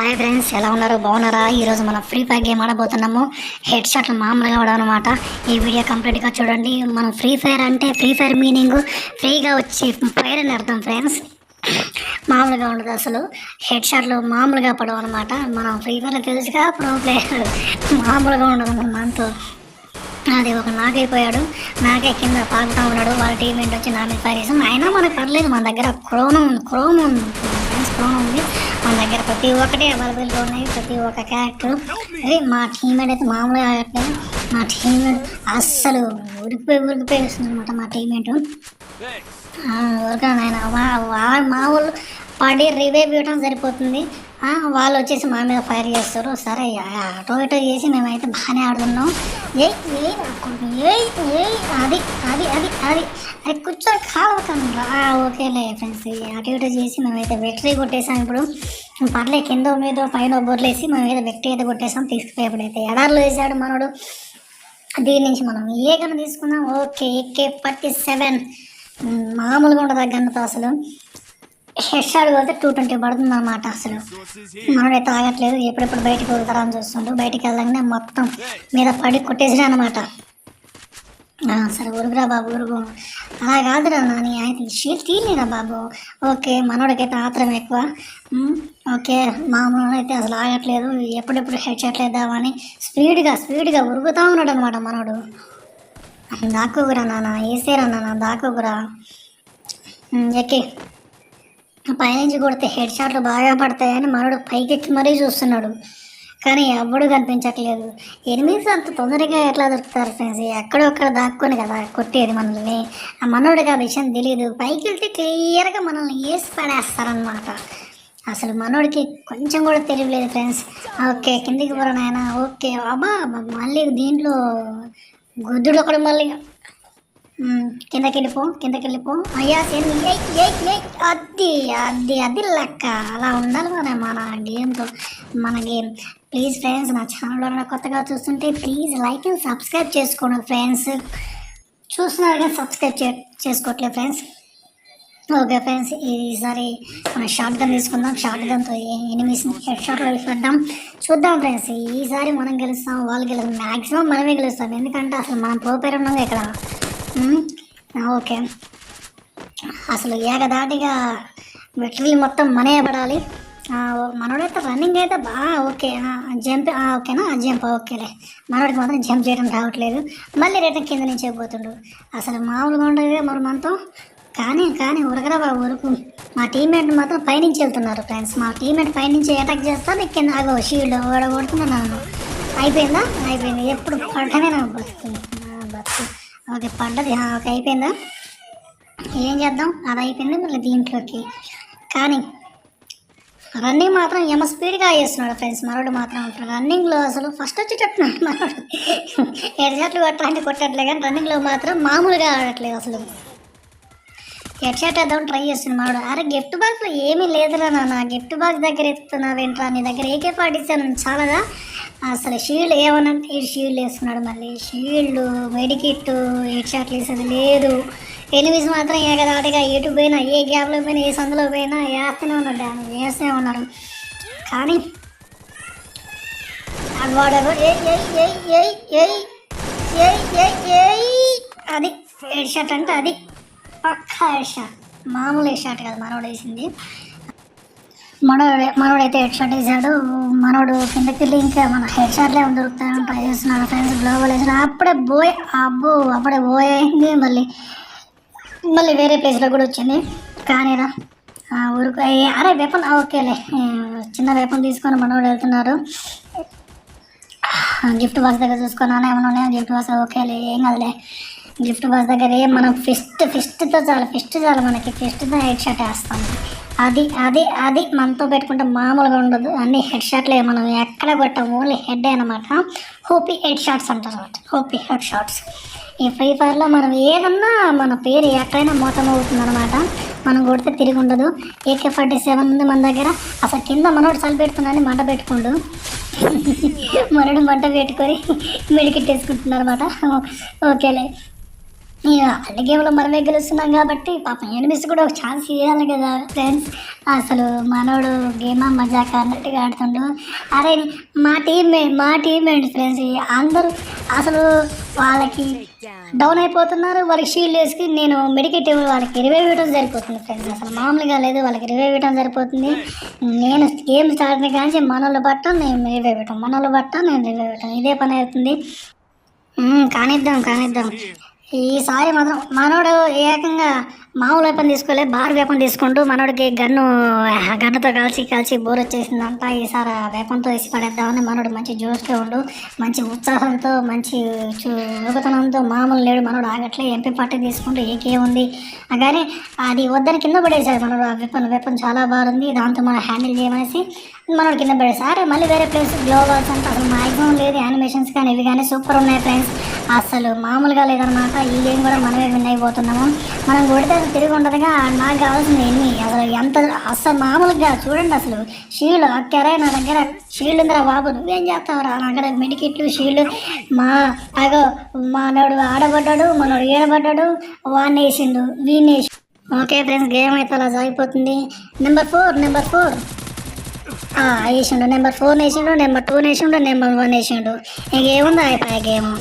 Hi friends, ఎలా ఉన్నారు? బాగున్నారా? ఈరోజు మనం ఫ్రీ ఫైర్ గేమ్ ఆడబోతున్నాము. హెడ్ షాట్లు మామూలుగా ఆడనమాట. ఈ వీడియో కంప్లీట్గా చూడండి. మనం ఫ్రీ ఫైర్ అంటే ఫ్రీ ఫైర్ మీనింగ్ ఫ్రీగా వచ్చే ఫైర్ అని అర్థం ఫ్రెండ్స్. మామూలుగా ఉండదు అసలు. హెడ్ షాట్లు మామూలుగా పడవు అనమాట. మనం ఫ్రీ ఫైర్ తెలుసుగా, ప్రో ప్లేయర్ మామూలుగా ఉండదు మనతో. అది ఒక నాకైపోయాడు. నాకే కింద పాకుతా ఉన్నాడు. వాళ్ళ టీమేట్ వచ్చి నా మీద ఫైర్ చేసాం. అయినా మనకు పర్లేదు, మన దగ్గర క్రోమ్ ఉంది క్రోమ్ ఉంది మన దగ్గర. ప్రతి ఒక్కటి అవైలబుల్గా ఉన్నాయి, ప్రతి ఒక్క క్యారెక్టర్. అదే మా టీమేట్ అయితే మామూలుగా ఆడట్లేదు. మా టీమేట్ అస్సలు ఉరికిపోయి వస్తుంది అనమాట. మా టీమేట్ ఊరికైనా మా వాళ్ళు పడి రివైవ్ ఇవ్వడం సరిపోతుంది. వాళ్ళు వచ్చేసి మా మీద ఫైర్ చేస్తారు. సరే అటో ఇటో చేసి మేమైతే బాగానే ఆడుతున్నాం. అది అది అది అది అది కూర్చొని కావకండి. ఓకేలే ఫ్రెండ్స్, అటు ఇటో చేసి మేమైతే విక్టరీ కొట్టేసాం. ఇప్పుడు పర్లే, కింద మీద పైన బొర్లేసి మేమైతే విక్టరీ అయితే కొట్టేసాం. తీసుకుపోయేప్పుడైతే ఎడార్లో వేసాడు మనోడు. దీని నుంచి మనం ఏ గన్ తీసుకుందాం. ఓకే, AK-47 మామూలుగా ఉండదు ఆ గన్నుతో. అసలు హెడ్ షాట్ కొడితే 220 పడుతుంది అన్నమాట. అసలు మనోడైతే ఆగట్లేదు. ఎప్పుడెప్పుడు బయటకు వెళ్తారా అని చూస్తుంటూ బయటికి వెళ్ళగానే మొత్తం మీద పడి కొట్టేసిరా అనమాట. సరే ఉరుగురా బాబు, ఉరుగు. అలా కాదురా నాని, ఆయన షీట్ తీయలేరా బాబు. ఓకే, మనోడికైతే ఆత్రం ఎక్కువ. ఓకే, మామూలు అయితే అసలు ఆగట్లేదు. ఎప్పుడెప్పుడు హెడ్ షాట్ వేద్దామని స్పీడ్గా ఉరుగుతూ ఉన్నాడు అనమాట మనోడు. దాక్కుగురా నాన్న, వేసేరా నాన్న, దాక్కుగురా. ఎక్కి పైనుంచి కొడితే హెడ్ షాట్లు బాగా పడతాయని మనోడు పైకెక్కి మరీ చూస్తున్నాడు. కానీ ఎవ్వడు కనిపించట్లేదు. ఎనిమిది అంత తొందరగా ఎట్లా దొరుకుతారు ఫ్రెండ్స్? ఎక్కడొక్కడ దాక్కొని కదా కొట్టేది మనల్ని. ఆ మనోడికి ఆ విషయం తెలియదు. పైకి వెళ్తే క్లియర్గా మనల్ని వేసి పడేస్తారనమాట. అసలు మనోడికి కొంచెం కూడా తెలియలేదు ఫ్రెండ్స్. ఓకే, కిందికి పోరా నాయన. ఓకే అబ్బా, మళ్ళీ దీంట్లో గుద్దుడు ఒకడు మళ్ళీ. కిందకి వెళ్ళిపో అయ్యా. అది లెక్క. అలా ఉండాలి మన గేమ్తో, మన గేమ్. ప్లీజ్ ఫ్రెండ్స్, నా ఛానల్లో కొత్తగా చూస్తుంటే ప్లీజ్ లైక్ అండ్ సబ్స్క్రైబ్ చేసుకోండి ఫ్రెండ్స్. చూస్తున్నారు కానీ సబ్స్క్రైబ్ చేసుకోవట్లేదు ఫ్రెండ్స్. ఓకే ఫ్రెండ్స్, ఈసారి మనం షార్ట్ గన్ తీసుకుందాం. షార్ట్ గన్తో ఎనిమిస్ హెడ్ షాట్లో వేసుకుంటాం. చూద్దాం ఫ్రెండ్స్, ఈసారి మనం గెలుస్తాం, వాళ్ళు గెలుస్తాం. మ్యాక్సిమం మనమే గెలుస్తాం. ఎందుకంటే అసలు మనం ప్రోపేర్ ఉన్నాం ఇక్కడ. ఓకే, అసలు ఏకదాటిగా విక్టరీ మొత్తం మనే పడాలి. మనోడైతే రన్నింగ్ అయితే బాగా ఓకే. జంప్ ఓకేనా? జంప్ ఓకేలే. మనోడికి మాత్రం జంప్ చేయడం రావట్లేదు. మళ్ళీ రిటర్న్ కింద నుంచే పోతుండు. అసలు మామూలుగా ఉండదు మరి మనతో. కానీ ఉరకరా బాబు, ఉరుకు. మా టీమ్మేట్ మాత్రం పైనుంచి వెళ్తున్నారు ఫ్రెండ్స్. మా టీమ్మేట్ పైనుంచి అటాక్ చేస్తాను. కింద ఆగో షీల్డ్ ఓడగొడుతున్నాను. అయిపోయింది. ఎప్పుడు పడటమే నాకు బతుకు. ఓకే, పడ్డది. ఓకే, అయిపోయిందా? ఏం చేద్దాం, అది అయిపోయింది. మళ్ళీ దీంట్లోకి కానీ రన్నింగ్ మాత్రం ఏమో స్పీడ్గా వేస్తున్నాడు ఫ్రెండ్స్. మనోడు మాత్రం రన్నింగ్లో అసలు ఫస్ట్ వచ్చేటట్టున్నాడు మనోడు. హెడ్ షాట్లు కొట్టట్లే కానీ రన్నింగ్లో మాత్రం మామూలుగా ఆడట్లేదు అసలు. హెడ్ షాట్ వేద్దాం ట్రై చేస్తుంది మనోడు. అరే, గిఫ్ట్ బాక్స్లో ఏమీ లేదురా నాన్న. గిఫ్ట్ బాక్స్ దగ్గర ఎత్తున్నావేంట్రా? నీ దగ్గర AK-47 చాలాగా. అసలు షీల్డ్ ఏమనంటే షీల్డ్ వేస్తున్నాడు. మళ్ళీ షీల్డ్, మెడికిట్, హెడ్ షాట్లు వేసేది లేదు. ఎనిమిస్ మాత్రం ఏకదాటిగా ఎటు పోయినా, ఏ గ్యాప్లో పోయినా, ఏ సందులో పోయినా వేస్తూనే ఉన్నాడు. డ్యామేజ్ వేస్తూనే ఉన్నాడు. కానీ అది హెడ్ షాట్ అంటే అది పక్కా హెడ్ షాట్. మామూలు హెడ్ షాట్ కాదు మనోడు వేసింది. మనోడైతే హెడ్ షాట్ వేసాడు. మనోడు కిందకి వెళ్ళి ఇంకా మన హెడ్ షాట్లే దొరుకుతాయని ట్రై చేస్తున్నాడు ఫ్రెండ్స్. గ్లోబల్ వేసాడు. అప్పుడే పోయింది. మళ్ళీ వేరే ప్లేస్లో కూడా వచ్చింది. కానీరా ఊరుకు. అరే వెపన్ ఓకేలే. చిన్న వెపన్ తీసుకొని మనోడు వెళ్తున్నారు. గిఫ్ట్ బాక్స్ దగ్గర చూసుకున్నాను ఏమైనా ఉన్నాయా? గిఫ్ట్ బాక్స్ ఓకేలే, ఏం కదలే. గిఫ్ట్ బాక్స్ దగ్గర మనం ఫిస్ట్తో చాలు మనకి. ఫిస్ట్తో హెడ్ షాట్ వేస్తాం. అది మనతో పెట్టుకుంటే మామూలుగా ఉండదు. అన్ని హెడ్ షాట్లే. మనం ఎక్కడ కొట్టాం, ఓన్లీ హెడ్ అనమాట. హోపీ హెడ్ షాట్స్ అంటారు అనమాట. హోపీ హెడ్ షాట్స్. ఈ ఫ్రీ ఫైర్లో మనం ఏదన్నా మన పేరు ఎక్కడైనా మోతం అవుతుంది అనమాట. మనం కొడితే తిరిగి ఉండదు. AK-47 ఉంది మన దగ్గర. అసలు కింద మనోడు చలి పెడుతున్నాడని మంట పెట్టుకుండు. మనోడు మంట పెట్టుకొని మెడికిట్ వేసుకుంటున్నారు అనమాట. ఓకేలే, అన్ని గేమ్లో మనమే గెలుస్తున్నాం కాబట్టి పాపం ఎనిమిస్ కూడా ఒక ఛాన్స్ ఇవ్వాలి కదా ఫ్రెండ్స్. అసలు మనోడు గేమా మజాక అన్నట్టుగా ఆడుతుండు. అరే మా టీమ్మేట్ ఫ్రెండ్స్ అందరూ అసలు వాళ్ళకి డౌన్ అయిపోతున్నారు. వాళ్ళకి షీల్డ్ వేసుకుని నేను మెడికేట్ వాళ్ళకి రివైవ్ ఇవ్వడం సరిపోతుంది ఫ్రెండ్స్. అసలు మామూలుగా లేదు, వాళ్ళకి రివైవ్ ఇవ్వడం సరిపోతుంది. నేను గేమ్ స్టార్ట్ కానీ మనోళ్ళు పట్టం నేను రివైవ్ ఇవ్వటం, మనోళ్ళు పట్టం నేను రివైవ్ ఇవ్వటం, ఇదే పని అవుతుంది. కానిద్దాం. ఈసారి మాత్రం మనోడు ఏకంగా మామూలు వేపం తీసుకోలే, బార్ వేపం తీసుకుంటూ మనోడికి గన్నుతో కాల్చి బోర్ వచ్చేసిందంట. ఈసారి ఆ వేపంతో వేసి పడేద్దామని మనోడు మంచి జోష్గా ఉండు, మంచి ఉత్సాహంతో, మంచి యువతనంతో మామూలు లేడు మనోడు. ఆగట్లే ఎంపీ పార్టీ తీసుకుంటూ ఏకే ఉంది కానీ అది వద్దని కింద పడేసాడు మనోడు. ఆ వెపన్ చాలా బాగుంది, దాంతో మనం హ్యాండిల్ చేయమనేసి మనోడు కింద పడేసారు. మళ్ళీ వేరే ప్లేస్ గ్లోబల్స్ అంటే అసలు మ్యాక్సిమం లేదు, యానిమేషన్స్ కానీ ఇవి కానీ సూపర్ ఉన్నాయి ఫ్రెండ్స్. అసలు మామూలుగా లేదనమాట. ఈ గేమ్ కూడా మనమే విన్ అయిపోతున్నాము. మనం కొడితే అసలు తిరిగి ఉండదుగా. నాకు కావాల్సింది ఎన్ని అసలు అసలు మామూలుగా చూడండి. అసలు షీల్డ్ అక్కరే నా దగ్గర షీల్డ్ ఉందిరా బాబు, నువ్వేం చేస్తావురా నా దగ్గర మెడికిట్లు షీల్డ్. మనోడు ఆడబడ్డాడు, మనోడు ఏడబడ్డాడు, వాడిని వేసిండు, వీడిని వేసి. ఓకే ఫ్రెండ్స్, గేమ్ అయితే అలా సాగిపోతుంది. నెంబర్ 4 వేసిండు, నెంబర్ 4 వేసిండు, నెంబర్ 2 వేసిండు, నెంబర్ 1 వేసిండు. ఇంకేముంది అయిపోయా గేమ్.